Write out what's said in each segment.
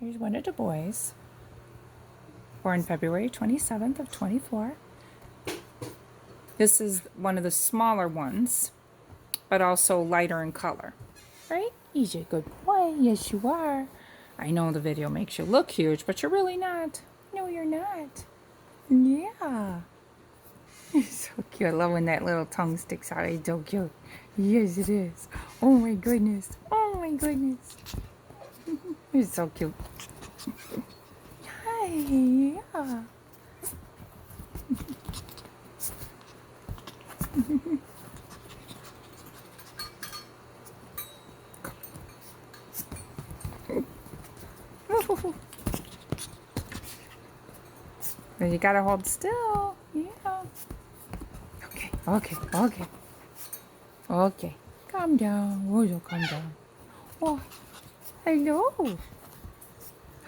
Here's one of the boys. Born February 27th of 24. This is one of the smaller ones, but also lighter in color. Right? He's a good boy. Yes, you are. I know the video makes you look huge, but you're really not. No, you're not. Yeah. He's so cute. I love when that little tongue sticks out. It's so cute. Yes, it is. Oh my goodness. Oh my goodness. He's so cute. Hi. Yeah. You gotta hold still. Yeah. Okay, okay, okay. Okay. Calm down. Oh, calm down. Oh, hello.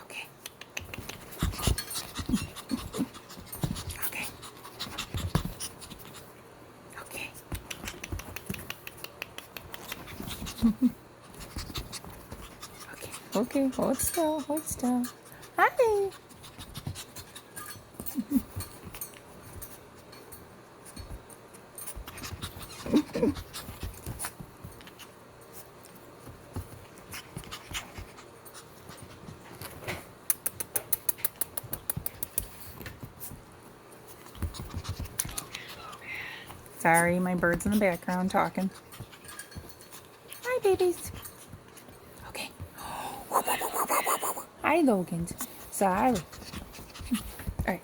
Okay. Okay. Okay. Okay. Okay. Hold still. Hold still. Hi. Sorry, my bird's in the background talking. Hi, babies. Okay. Hi, Logan. Sorry. All right.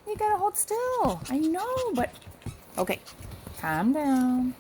You gotta hold still. I know, but okay. Calm down.